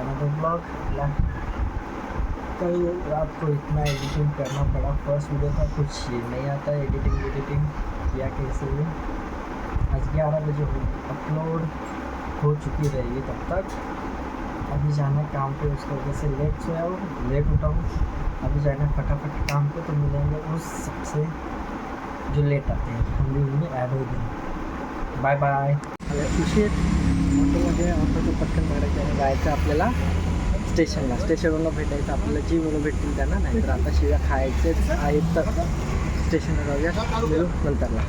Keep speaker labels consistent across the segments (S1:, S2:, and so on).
S1: Another blog. कल रात को इतना एडिटिंग करना पड़ा। फर्स्ट वीडियो था, कुछ नहीं आता एडिटिंग किया कैसे हुई। आज 11 बजे अपलोड हो चुकी रहेगी तब तक। अभी जाना काम पे, उसकी वजह से लेट सोया हूँ, लेट उठा हूँ। अभी जाना फटाफट काम पे, तो मिलेंगे उस सबसे जो लेट आते हैं, हम भी उन्हें ॲड हो गए। Bye bye. उशीर ऑटोमध्ये ऑटोचं पटकन पकडायचं आणि जायचं आपल्याला स्टेशनला। स्टेशनवरून भेटायचं आपल्याला, जी मुलं भेटतील त्यांना, नाहीतर आता शिव्या खायचेच आहेत तर स्टेशनला जाऊया, मिळू नंतरला।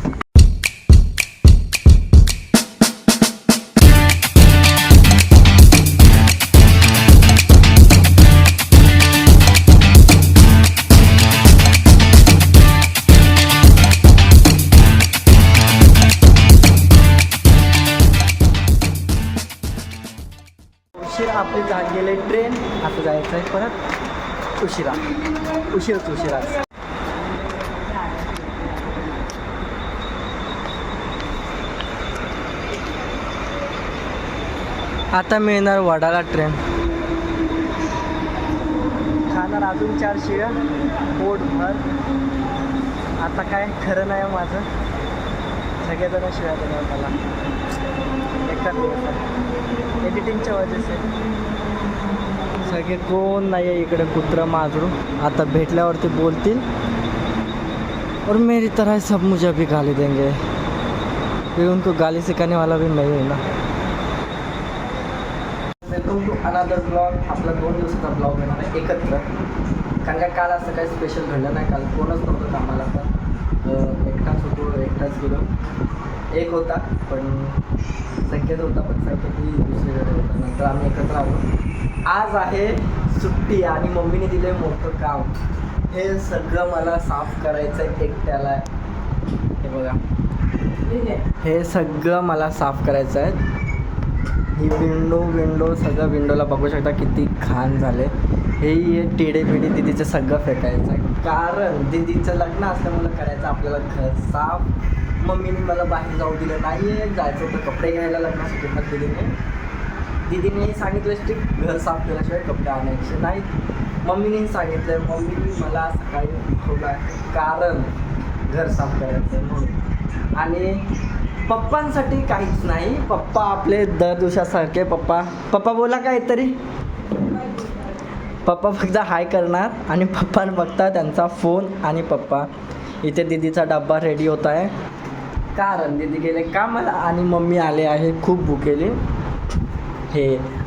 S1: उशीर आपली गेले ट्रेन, आता जायचं आहे परत उशिरा। आता मिळणार वडाला ट्रेन, खाणार अजून 4 शिळ्या पोटभर। आता काय खरं नाही माझं, सगळेजण शिळ्या देणार मला एका दिवसात एडिटिंगच्या वजह से। सगळे कोण नाही आहे इकडे, कुत्रा माजरू आता भेटल्यावरती बोलतील और मेरी तरह सब मुझे भी गाली देंगे, फिर उनको गाली सिखाने वाला भी नहीं है ना। Welcome to another blog. आपला 2 दिवसाचा ब्लॉग येणार आहे एकत्र, कारण का काल असं काही स्पेशल घडलं नाही। काल कोणच नव्हतं कामाला, तर एकटाच गेलो। एक होता पण संकेत होता, पण संकेतही दुसरीकडे होता, नंतर आम्ही एकत्र आलो। आज आहे सुट्टी आणि मम्मीने दिले मोठं काम, हे सगळं मला साफ करायचं आहे एकट्याला। हे बघा, हे सगळं मला साफ करायचं आहे। ही विंडो सगळं, विंडोला बघू शकता किती घाण झाले। हे टिडे पिढे दिदीचं सगळं फेकायचं आहे, कारण दिदीचं लग्न असल्यामुळे करायचं आपल्याला घर साफ। मम्मीने मला बाहेर जाऊ दिलं नाही आहे, जायचं होतं कपडे घ्यायला लग्नासाठी, मग दिदीने सांगितलं स्ट्रिक्ट घर साफ केल्याशिवाय कपडे आणायचे नाहीत। मम्मीने सांगितलं, मम्मीने मला सकाळी उठवलं कारण घर साफ करायचं आहे म्हणून। आणि पप्पांसाठी काहीच नाही, पप्पा आपले दर दिवसासारखे पप्पा बोला काहीतरी। पप्पा फक्त हाय करणार आणि पप्पा बघता त्यांचा फोन, आणि पप्पा इथे दिदीचा डब्बा रेडी होत आहे, कारण दिदी गेले कामाला आणि मम्मी आले आहे खूप भुकेली।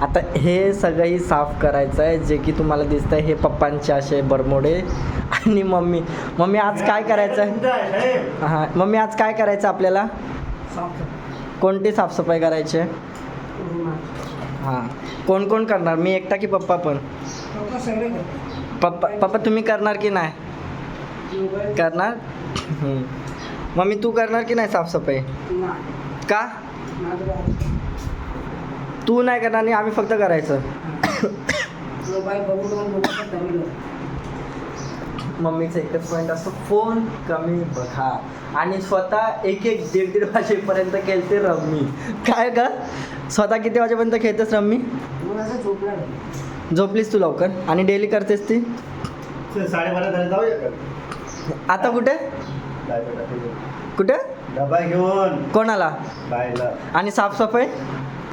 S1: आता हे सगळंही साफ करायचं आहे, जे की तुम्हाला दिसतं आहे हे पप्पांचे असे बरमोडे। आणि मम्मी आज काय करायचं आहे? हां मम्मी आज काय करायचं आपल्याला? कोणती साफसफाई करायची आहे? हां कोण करणार, मी एकटा की पप्पा पण? पप्पा तुम्ही करणार की नाही करणार? मम्मी तू करणार की नाही साफसफाई? का तू नाही करणार आणि आम्ही फक्त करायचं? मम्मीचं एकच पॉईंट असतो, फोन कमी बघा, आणि स्वतः 1-1, 1:30 वाजेपर्यंत खेळते रम्मी। काय ग, स्वतः किती वाजेपर्यंत खेळतेस रम्मी? झोपलीस तू लवकर, आणि डेली करतेस ती?
S2: 12:30 झाले, जाऊया
S1: आता कुठे
S2: डबा घेऊन
S1: कोणाला?
S2: बायला।
S1: आणि साफसफाई?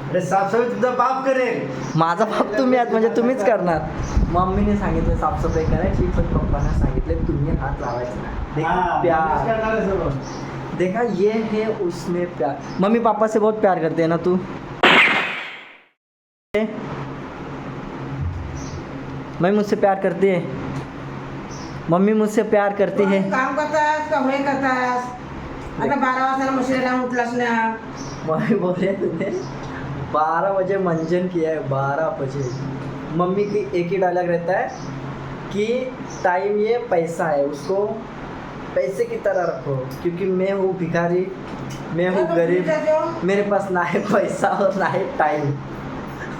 S2: अरे साफसफाई तुझा बाप करेल,
S1: माझा बाप तुम्ही आहात म्हणजे तुम्हीच करणार। मम्मीने सांगितलं साफसफाई करायची, पण पप्पांना सांगितले तुम्ही हात लावायचा नाही। प्यार देखा, ये है उसमें प्यार। मम्मी पापा से बहुत प्यार करते हैं ना तू? मैं मुझसे प्यार करती है, मम्मी मुझसे प्यार करती है।
S3: काम करतास का होय करतास? आता 12 वाजता मशीनला उठलास ना?
S1: मम्मी बोले तुमने 12 बजे मंजन किया है, 12 बजे। मम्मी की एक ही डायलॉग रहता है कि टाइम ये पैसा है, उसको पैसे की तरह रखो, क्योंकि मैं हूँ भिखारी, मैं हूँ गरीब, मेरे पास ना है पैसा और ना है टाइम,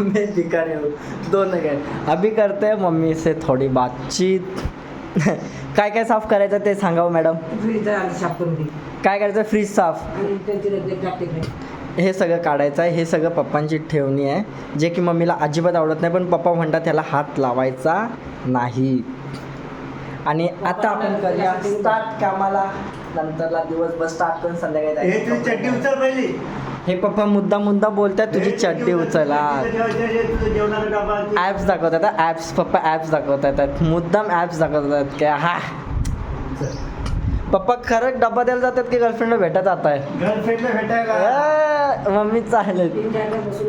S1: मैं भिखारी हूँ, दोनों गए। अभी करते हैं मम्मी से थोड़ी बातचीत। काय काय साफ करायचं ते सांगावं मॅडम।
S3: फ्रीज साफ करून दे।
S1: काय करायचं? फ्रीज साफ।
S3: आणि त्यांची रद्द टाकते काय?
S1: हे सगळं काढायचं आहे. हे सगळं पप्पांची ठेवणी आहे जे की मम्मीला अजिबात आवडत नाही, पण पप्पा म्हणतात त्याला हात लावायचा नाही. आणि आता आपण करूया स्टार्ट कामाला. नंतरला दिवसभर स्टार्ट करून संध्याकाळी
S2: हे तुझी चड्डी
S1: जायचं.
S2: उचल पहिली.
S1: हे पप्पा मुद्दा बोलतात तुझी चड्डी उचला.
S2: तुझं जेवणाचा डबा
S1: ॲप्स दाखवतात, ॲप्स पप्पा ॲप्स दाखवतात, मुद्दाम ॲप्स दाखवतात काय. हा पप्पा खरंच डब्बा द्यायला जातात की गर्लफ्रेंडला भेटत जात आहे.
S2: गर्लफ्रेंडला भेटायला
S1: मम्मी चालेल.
S3: तीन चार बसून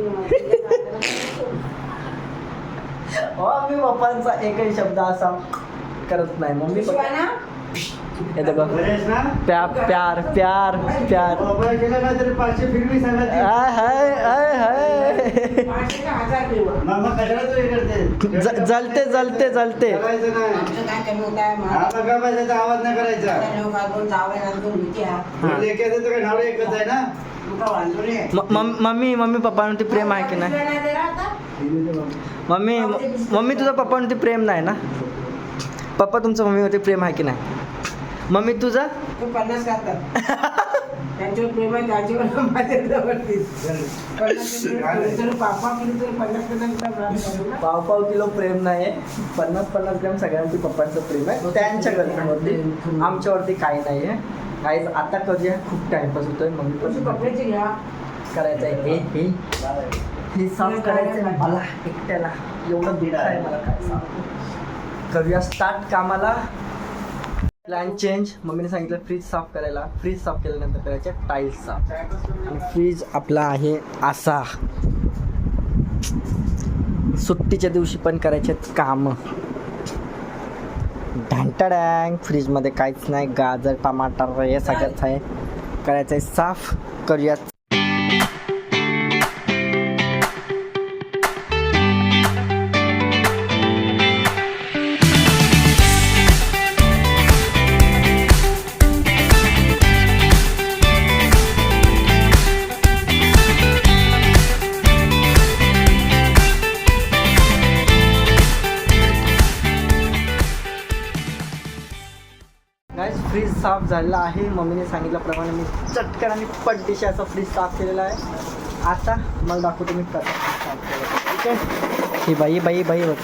S1: मी पप्पांचा एकही शब्द असा करत नाही. मम्मी
S3: शिवाना
S1: हे देखो
S2: बरेच ना
S1: प्यार प्यार प्यार प्यार.
S2: मोबाईल केला ना तरी 500 फिल्मी सांगत
S1: आय हाय आय हाय.
S3: 500 का 1000 किलो
S2: मामा कशाला तू हे करते
S1: जलते जलते जलते.
S2: करायचं नाही.
S3: आमचं काय कमी होत आहे
S2: आता काय पाहिजे त्याचा आवाज नाही करायचा.
S3: लोक आपण जावे लागून भीती आहे
S1: हा.
S2: लेक्याचं तर काय नाव एकच आहे ना.
S3: तुका वांधो नाही
S1: मम्मी पप्पांवरती प्रेम आहे की नाही. मम्मी तुझं पप्पांवरती प्रेम नाही ना. पप्पा तुमचं मम्मीवरती प्रेम आहे की नाही. मम्मी तुझं
S3: तू 50 करतात त्यांच्यावर प्रेम आहे त्यांच्यावर माझ्यावरती 50 पापा किलो तर 50
S1: पाव किलो प्रेम नाही आहे. 50 ग्रॅम सगळ्यांची पप्पांचं प्रेम आहे त्यांच्या गर्लफ्रेंडवरती. आमच्यावरती काही नाही आहे. काहीच आता करूया. खूप टाइमपास होतोय. मम्मी पण
S3: कपड्याची घ्या
S1: करायचं आहे. हे साफ करायचं आहे मला एकट्याला. एवढं दुःख आहे मला काय सांगू. करूया स्टार्ट कामाला. Plan change. मम्मीने सांगितलं फ्रीज साफ करायला. फ्रीज साफ केल्यानंतर करायचे टाईल्स साफ. आणि फ्रीज आपला आहे असा. सुट्टीच्या दिवशी पण करायचे कामं. ढँटाडँग. फ्रीजमध्ये काहीच नाही. गाजर टमाटर हे सगळंच आहे. करायचं आहे साफ. करूया. गाइस फ्रीज साफ झालेला आहे. मम्मीने सांगितल्याप्रमाणे मी चटकन आणि पट्टीशी असा फ्रीज साफ केलेला आहे. आता मला दाखवतो मी कसं साफ केलं. ठीक आहे. ही बाई बघ.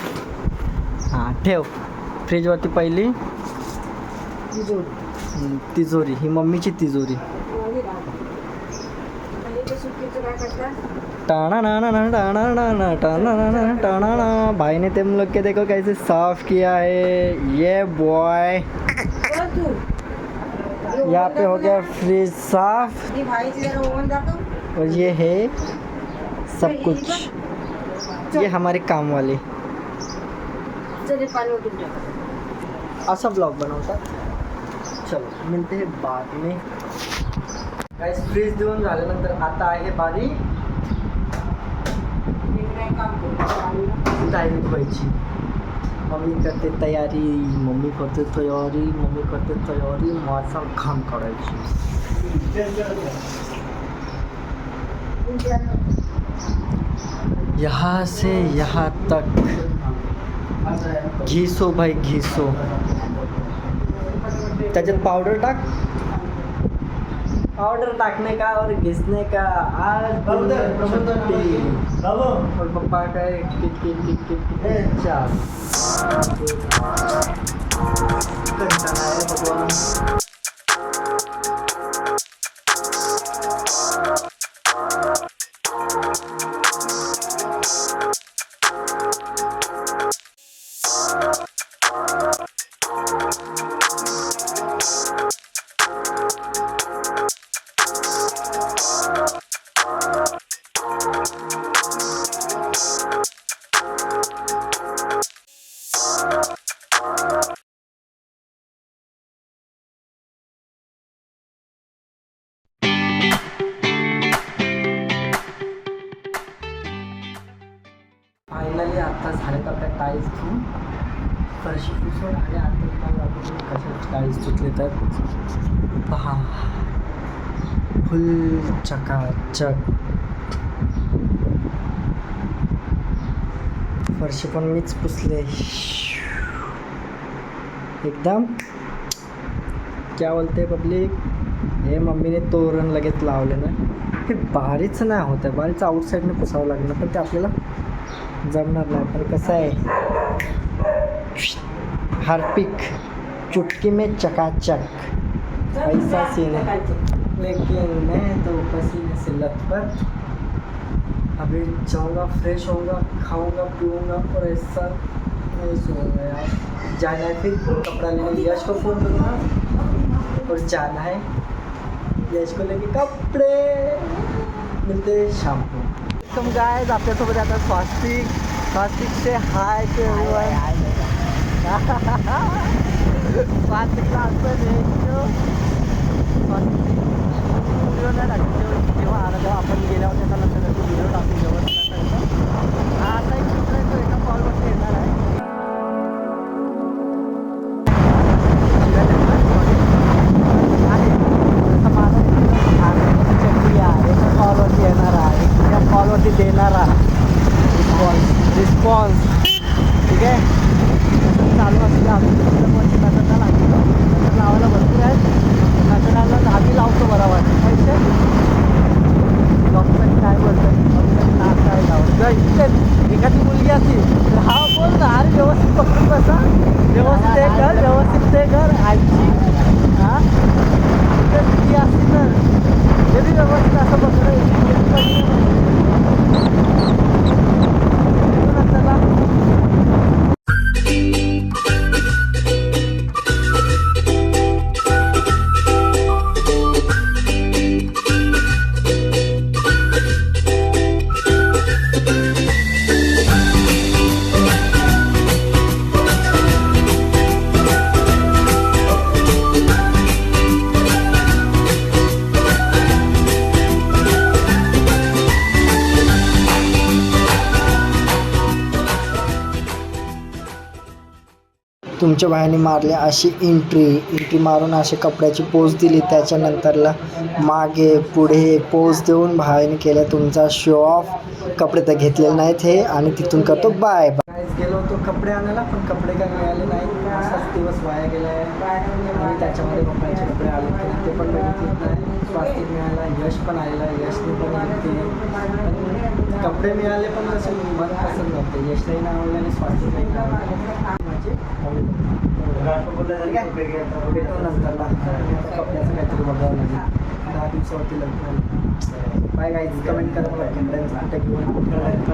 S1: हां ठेव. फ्रीजवरती पहिली तिजोरी. ही मम्मीची तिजोरी. भाई ने तुम लोग के देखो कैसे साफ किया है. ये बॉय. यहाँ पे हो गया फ्रिज साफ. और ये है सब कुछ. ये हमारे काम वाले ऐसा ब्लॉग बनवतात. चलो मिलते हैं बाद में. गाइस फ्रीज देऊन झाल्यानंतर आता आहे बारी डायरेक्ट व्हायची. मम्मी करते तयारी. माझा घाम काढायची. यहाँ से यहाँ तक घिसो भाई घिसो. त्याच्यात पावडर टाक. पाउडर टाकने का और घिसने का आज छुट्टी. और पप्पा का कंटाळा आहे भगवान. फायनली आता झालेत आपल्या टाईल्स घेऊन फरशी पुसून. आणि आता तुम्हाला दाखवतो कशा टाईल्स धुतले तर पहा. फुल चकाचक. फरशी पण मीच पुसले एकदम. क्या बोलते पब्लिक. हे मम्मीने तोरण लगेच लावले ना. हे बारीचं नाही होत आहे, बारीचं आउटसाईडने पुसावं लागणार पण ते आपल्याला जमणार नाही. पण कसं आहे, हार्पिक चुटकी में चकाचक ऐसा सीन है, लेकिन मैं तो पसीने से लथपथ अभी जाऊँगा, फ्रेश होऊंगा, खाऊंगा पीऊँगा और ऐसा नहीं सोऊंगा यार. जाना है फिर कपड़ा लेने, यश को फ़ोन करूँगा और जाना है यश को लेके कपड़े. मिलते हैं शाम को. तुम गाइस आपल्यासोबत आता स्वास्तिक से हाय के स्वास्तिकला असं व्हिडिओ नाही टाकतो जेव्हा आला तेव्हा आपण गेल्यावर त्याचा नंतर व्हिडिओ टाकतो जेव्हा आता एक मित्र आहे तो एका कॉलवरती येणार आहे. कॉलवरती येणार आहे, त्या कॉलवरती देणारा रिस्पॉन्स ठीक आहे. तसंच चालू असलं आमच्या नंतर लावायला भरपूर आहेत. नंतर आधी लावतो बरोबर पैसे डॉक्टरांनी काय बोलतात नाक काय लावत. एखादी मुलगी असतील तर हा बोल ना, अरे व्यवस्थित पकडून बसा, व्यवस्थित ते कर, व्यवस्थित ते कर आईची. हां ती असतील ना ते बी व्यवस्थित असं बसलं चला. तुमच्या भाईने मारले अशी एंट्री मारून अशी कपड्याची पोज दिली. त्याच्यानंतरला मागे पुढे पोज देऊन भाईने केला तुमचा शो ऑफ. कपडे तर घेतलेले नाहीत हे आणि तिथून करतो बाय बाय. गेलो होतो कपडे आणायला पण कपडे काय मिळाले नाही. असाच दिवस वाया गेला आहे आणि त्याच्यामध्ये पप्पांचे कपडे आले ते पण बघितले नाही. स्वास्तिक मिळाला, यश पण आलेला, यशने पण केले. कपडे मिळाले पण तसे मन पसंत नव्हते. यशलाही नाही आवडले आणि स्वास्तिकलाही नाही आवडले. भेटू नंतर कपड्याचं काहीतरी बघावं लागेल. 10 दिवसावरती लग्न. बाय गाईज, कमेंट करा मला कपड्यांचं कुठे घेऊन